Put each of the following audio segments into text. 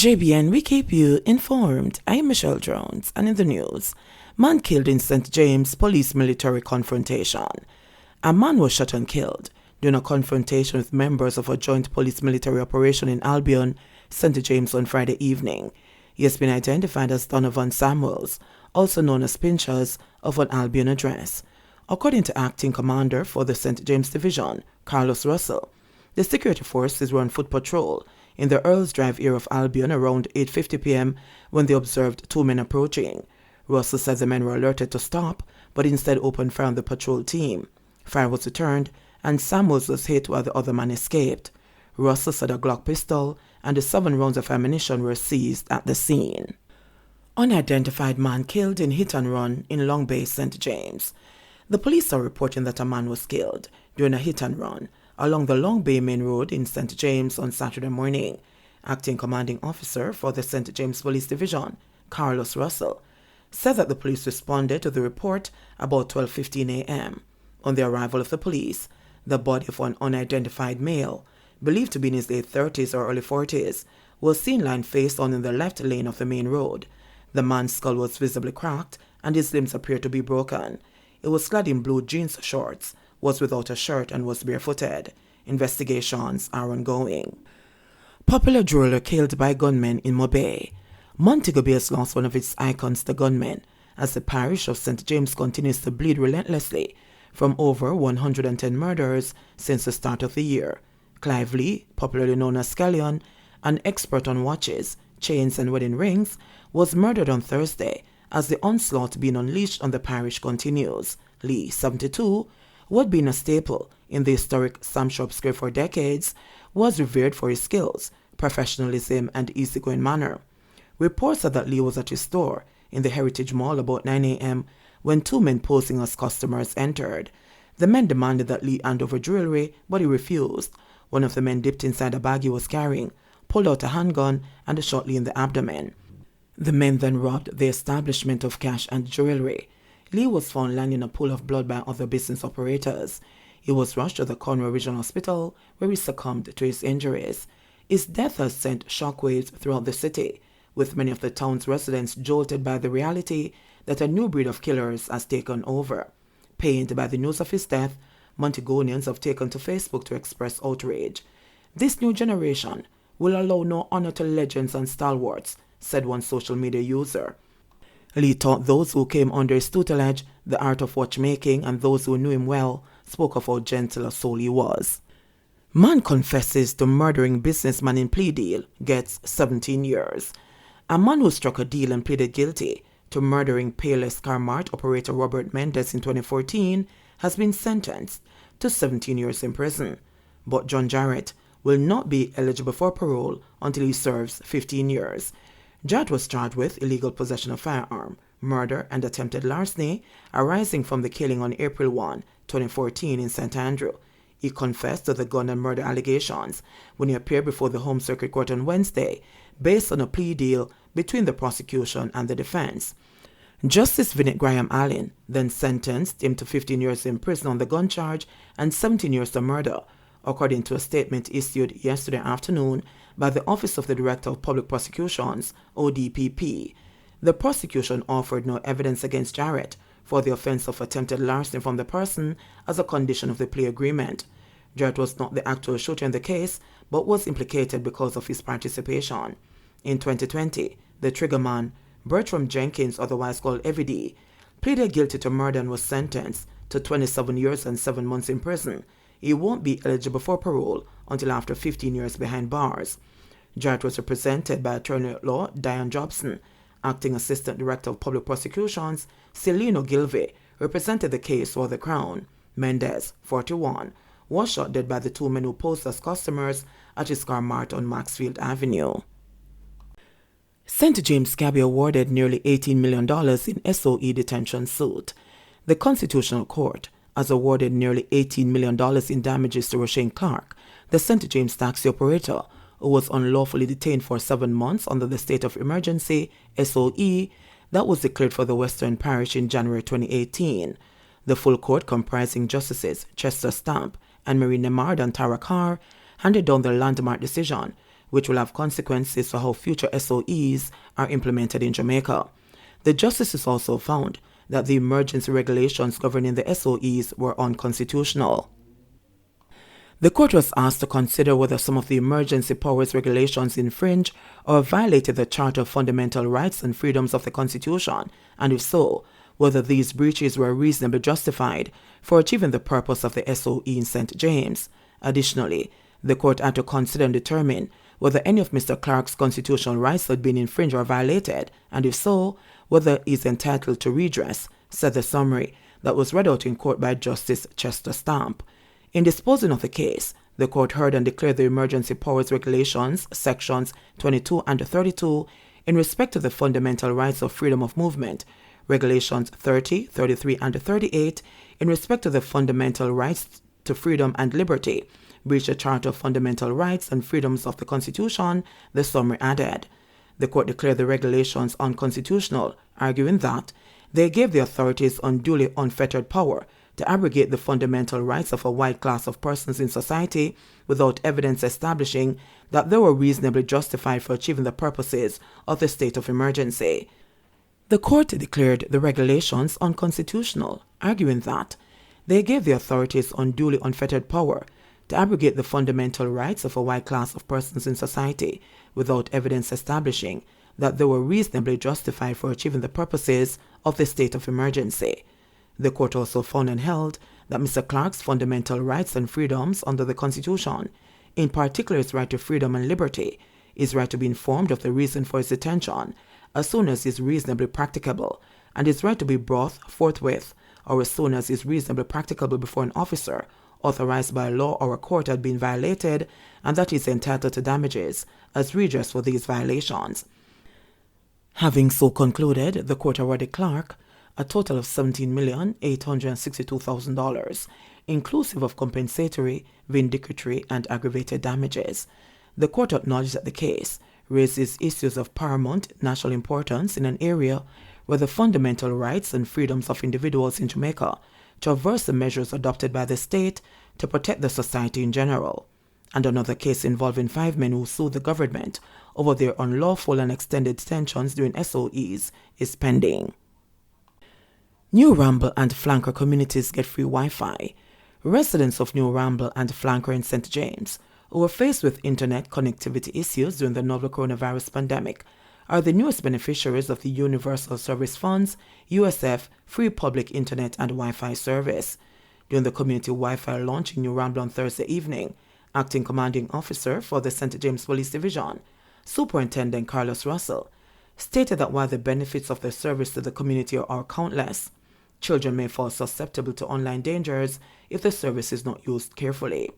JBN, we keep you informed. I am Michelle Jones, and in the news, man killed in St. James police-military confrontation. A man was shot and killed during a confrontation with members of a joint police-military operation in Albion, St. James on Friday evening. He has been identified as Donovan Samuels, also known as Pinchers, of an Albion address. According to acting commander for the St. James Division, Carlos Russell, the security forces were on foot patrol in the Earls Drive area of Albion around 8:50 p.m. when they observed two men approaching. Russell said the men were alerted to stop, but instead opened fire on the patrol team. Fire was returned, and Samuels was hit while the other man escaped. Russell said a Glock pistol and the 7 rounds of ammunition were seized at the scene. Unidentified man killed in hit and run in Long Bay, St. James. The police are reporting that a man was killed during a hit and run along the Long Bay Main Road in St. James on Saturday morning. Acting commanding officer for the St. James Police Division, Carlos Russell, said that the police responded to the report about 12:15 a.m. On the arrival of the police, the body of an unidentified male, believed to be in his late 30s or early 40s, was seen lying face on in the left lane of the main road. The man's skull was visibly cracked and his limbs appeared to be broken. He was clad in blue jeans shorts, was without a shirt and was barefooted. Investigations are ongoing. Popular jeweler killed by gunmen in Mobay. Montego Bay has lost one of its icons to gunmen as the parish of St. James continues to bleed relentlessly from over 110 murders since the start of the year. Clive Lee, popularly known as Scallion, an expert on watches, chains and wedding rings, was murdered on Thursday as the onslaught being unleashed on the parish continues. Lee, 72, who had been a staple in the historic Sam Shop Square for decades, was revered for his skills, professionalism and easygoing manner. Reports said that Lee was at his store in the Heritage Mall about 9 a.m. when two men posing as customers entered. The men demanded that Lee hand over jewelry, but he refused. One of the men dipped inside a bag he was carrying, pulled out a handgun, and shot Lee in the abdomen. The men then robbed the establishment of cash and jewelry. Lee was found lying in a pool of blood by other business operators. He was rushed to the Conroe Regional Hospital, where he succumbed to his injuries. His death has sent shockwaves throughout the city, with many of the town's residents jolted by the reality that a new breed of killers has taken over. Pained by the news of his death, Montegonians have taken to Facebook to express outrage. This new generation will allow no honor to legends and stalwarts, said one social media user. Lee taught those who came under his tutelage the art of watchmaking, and those who knew him well spoke of how gentle a soul he was. Man confesses to murdering businessman in plea deal, gets 17 years. A man who struck a deal and pleaded guilty to murdering Payless Car Mart operator Robert Mendez in 2014 has been sentenced to 17 years in prison. But John Jarrett will not be eligible for parole until he serves 15 years. Jarrett was charged with illegal possession of firearm, murder, and attempted larceny arising from the killing on April 1, 2014 in St. Andrew. He confessed to the gun and murder allegations when he appeared before the Home Circuit Court on Wednesday, based on a plea deal between the prosecution and the defense. Justice Vinnie Graham Allen then sentenced him to 15 years in prison on the gun charge and 17 years to murder, according to a statement issued yesterday afternoon by the Office of the Director of Public Prosecutions, ODPP. The prosecution offered no evidence against Jarrett for the offense of attempted larceny from the person as a condition of the plea agreement. Jarrett was not the actual shooter in the case, but was implicated because of his participation. In 2020, the triggerman, Bertram Jenkins, otherwise called Evie, pleaded guilty to murder and was sentenced to 27 years and 7 months in prison. He won't be eligible for parole until after 15 years behind bars. Jarrett was represented by attorney at law Diane Jobson. Acting Assistant Director of Public Prosecutions, Celino Gilvey, represented the case for the Crown. Mendez, 41, was shot dead by the two men who posed as customers at his car mart on Maxfield Avenue. St. James Gabby awarded nearly $18 million in SOE detention suit. The Constitutional Court has awarded nearly $18 million in damages to Roshane Clark, the St. James taxi operator, who was unlawfully detained for 7 months under the state of emergency, SOE, that was declared for the Western Parish in January 2018. The full court, comprising Justices Chester Stamp and Marie Nemard and Tara Carr, handed down the landmark decision, which will have consequences for how future SOEs are implemented in Jamaica. The justices also found that the emergency regulations governing the SOEs were unconstitutional. The court was asked to consider whether some of the emergency powers regulations infringe or violated the Charter of Fundamental Rights and Freedoms of the Constitution, and if so, whether these breaches were reasonably justified for achieving the purpose of the SOE in St. James. Additionally, the court had to consider and determine whether any of Mr. Clark's constitutional rights had been infringed or violated, and if so, whether he is entitled to redress, said the summary that was read out in court by Justice Chester Stamp. In disposing of the case, the court heard and declared the Emergency Powers Regulations, sections 22 and 32, in respect to the fundamental rights of freedom of movement, regulations 30, 33, and 38, in respect to the fundamental rights to freedom and liberty, breach the Charter of Fundamental Rights and Freedoms of the Constitution, the summary added. The court declared the regulations unconstitutional, arguing that they gave the authorities unduly unfettered power to abrogate the fundamental rights of a wide class of persons in society without evidence establishing that they were reasonably justified for achieving the purposes of the state of emergency. The court declared the regulations unconstitutional, arguing that they gave the authorities unduly unfettered power to abrogate the fundamental rights of a wide class of persons in society without evidence establishing that they were reasonably justified for achieving the purposes of the state of emergency. The court also found and held that Mr. Clark's fundamental rights and freedoms under the Constitution, in particular his right to freedom and liberty, his right to be informed of the reason for his detention as soon as is reasonably practicable, and his right to be brought forthwith or as soon as is reasonably practicable before an officer authorized by law or a court had been violated, and that he is entitled to damages as redress for these violations. Having so concluded, the court awarded Clark a total of $17,862,000, inclusive of compensatory, vindicatory, and aggravated damages. The court acknowledged that the case raises issues of paramount national importance in an area where the fundamental rights and freedoms of individuals in Jamaica traverse the measures adopted by the state to protect the society in general. And another case involving 5 men who sued the government over their unlawful and extended detentions during SOEs is pending. New Ramble and Flanker communities get free Wi-Fi. Residents of New Ramble and Flanker in St. James, who were faced with internet connectivity issues during the novel coronavirus pandemic, are the newest beneficiaries of the Universal Service Fund's USF free public internet and Wi-Fi service. During the community Wi-Fi launch in New Ramble on Thursday evening, Acting Commanding Officer for the St. James Police Division, Superintendent Carlos Russell, stated that while the benefits of the service to the community are countless, children may fall susceptible to online dangers if the service is not used carefully.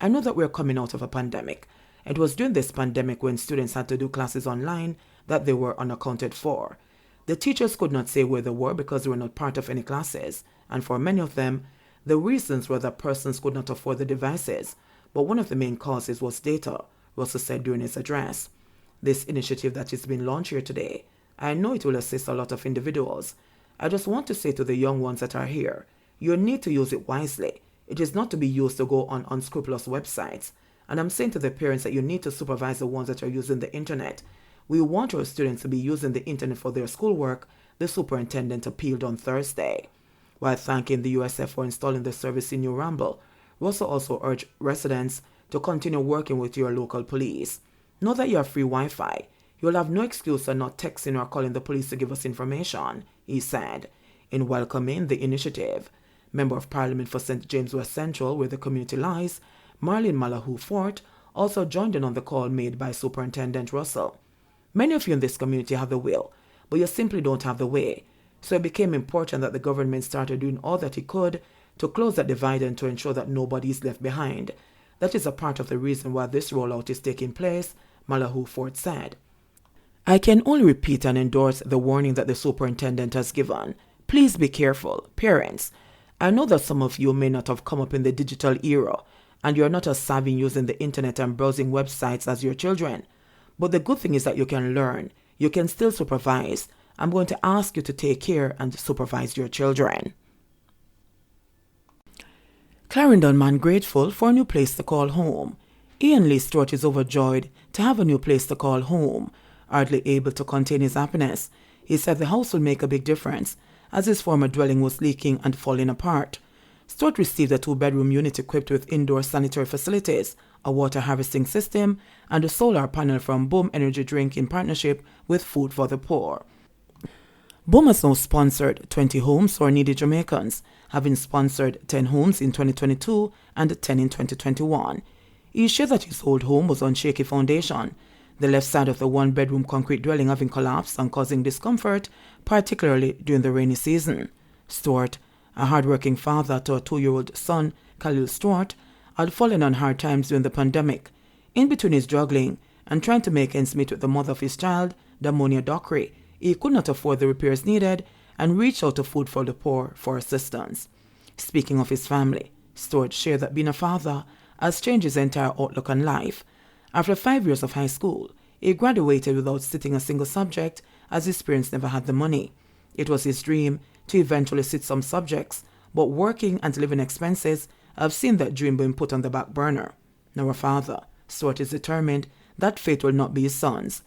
I know that we're coming out of a pandemic. It was during this pandemic when students had to do classes online that they were unaccounted for. The teachers could not say where they were because they were not part of any classes, and for many of them, the reasons were that persons could not afford the devices, but one of the main causes was data, Russell said during his address. This initiative that is being launched here today, I know it will assist a lot of individuals. I just want to say to the young ones that are here, you need to use it wisely. It is not to be used to go on unscrupulous websites. And I'm saying to the parents that you need to supervise the ones that are using the internet. We want our students to be using the internet for their schoolwork, the superintendent appealed on Thursday. While thanking the USF for installing the service in New Ramble, Russell also urged residents to continue working with your local police. Know that you have free Wi-Fi. You'll have no excuse for not texting or calling the police to give us information, he said. In welcoming the initiative, Member of Parliament for St. James West Central, where the community lies, Marlene Malahoo Fort, also joined in on the call made by Superintendent Russell. Many of you in this community have the will, but you simply don't have the way. So it became important that the government started doing all that it could to close that divide and to ensure that nobody is left behind. That is a part of the reason why this rollout is taking place, Malahoo Fort said. I can only repeat and endorse the warning that the superintendent has given. Please be careful, parents. I know that some of you may not have come up in the digital era, and you're not as savvy using the internet and browsing websites as your children. But the good thing is that you can learn. You can still supervise. I'm going to ask you to take care and supervise your children. Clarendon man grateful for a new place to call home. Ian Lee Stewart is overjoyed to have a new place to call home. Hardly able to contain his happiness, he said the house will make a big difference as his former dwelling was leaking and falling apart. Stewart received a 2-bedroom unit equipped with indoor sanitary facilities, a water harvesting system, and a solar panel from Boom Energy Drink in partnership with Food for the Poor. Boom has now sponsored 20 homes for needy Jamaicans, having sponsored 10 homes in 2022 and 10 in 2021. He shared that his old home was on shaky foundation, the left side of the 1-bedroom concrete dwelling having collapsed and causing discomfort, particularly during the rainy season. Stewart, a hard-working father to a 2-year-old son, Khalil Stewart, had fallen on hard times during the pandemic. In between his juggling and trying to make ends meet with the mother of his child, Damonia Dockery, he could not afford the repairs needed and reached out to Food for the Poor for assistance. Speaking of his family, Stewart shared that being a father has changed his entire outlook on life. After 5 years of high school, he graduated without sitting a single subject as his parents never had the money. It was his dream to eventually sit some subjects, but working and living expenses have seen that dream being put on the back burner. Now a father, Stewart is determined that fate will not be his son's.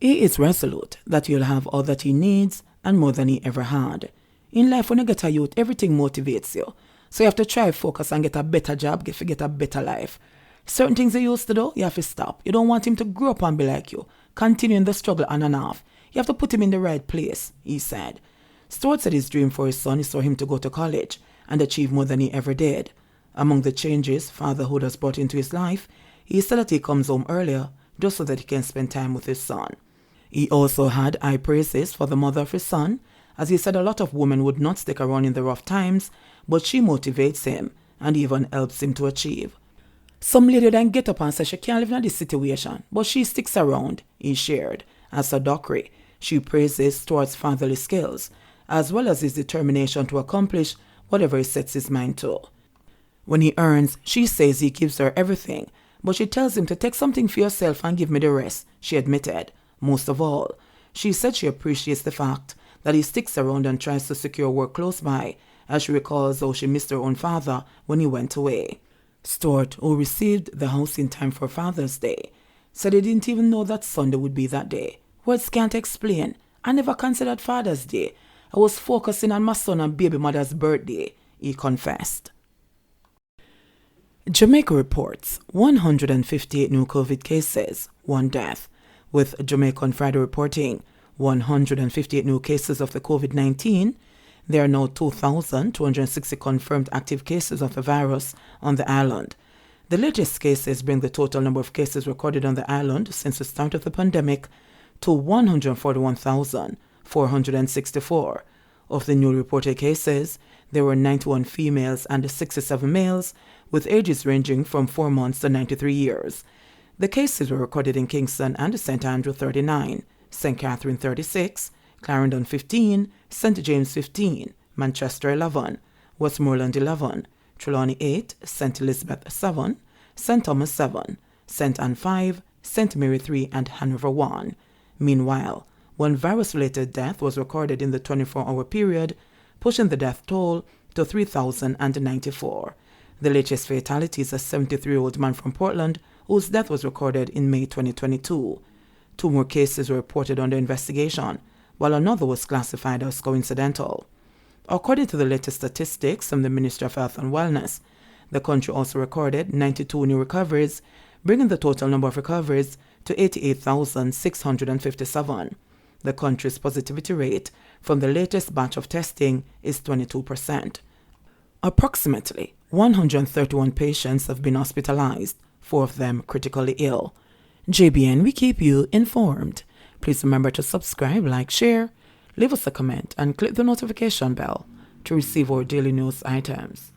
He is resolute that he'll have all that he needs and more than he ever had. In life, when you get a youth, everything motivates you. So you have to try focus and get a better job, get a better life. Certain things you used to do, you have to stop. You don't want him to grow up and be like you, continuing the struggle on and off. You have to put him in the right place, he said. Stewart said his dream for his son is for him to go to college and achieve more than he ever did. Among the changes fatherhood has brought into his life, he said that he comes home earlier just so that he can spend time with his son. He also had high praises for the mother of his son, as he said a lot of women would not stick around in the rough times, but she motivates him and even helps him to achieve. Some lady then get up and say she can't live in this situation, but she sticks around, he shared. As a Dockery, she praises Stewart's fatherly skills, as well as his determination to accomplish whatever he sets his mind to. When he earns, she says he gives her everything, but she tells him to take something for yourself and give me the rest, she admitted. Most of all, she said she appreciates the fact that he sticks around and tries to secure work close by, as she recalls how she missed her own father when he went away. Stewart, who received the house in time for Father's Day, said he didn't even know that Sunday would be that day. Words can't explain. I never considered Father's Day. I was focusing on my son and baby mother's birthday, he confessed. Jamaica reports 158 new COVID cases, 1 death, with Jamaica on Friday reporting 158 new cases of the COVID-19. There are now 2,260 confirmed active cases of the virus on the island. The latest cases bring the total number of cases recorded on the island since the start of the pandemic to 141,464. Of the newly reported cases, there were 91 females and 67 males, with ages ranging from 4 months to 93 years. The cases were recorded in Kingston and St. Andrew 39, St. Catherine 36, Clarendon 15, St. James 15, Manchester 11, Westmoreland 11, Trelawney 8, St. Elizabeth 7, St. Thomas 7, St. Anne 5, St. Mary 3, and Hanover 1. Meanwhile, 1 virus-related death was recorded in the 24-hour period, pushing the death toll to 3,094. The latest fatality is a 73-year-old man from Portland whose death was recorded in May 2022. 2 more cases were reported under investigation, while another was classified as coincidental. According to the latest statistics from the Ministry of Health and Wellness, the country also recorded 92 new recoveries, bringing the total number of recoveries to 88,657. The country's positivity rate from the latest batch of testing is 22%. Approximately 131 patients have been hospitalized, 4 of them critically ill. JBN, we keep you informed. Please remember to subscribe, like, share, leave us a comment, and click the notification bell to receive our daily news items.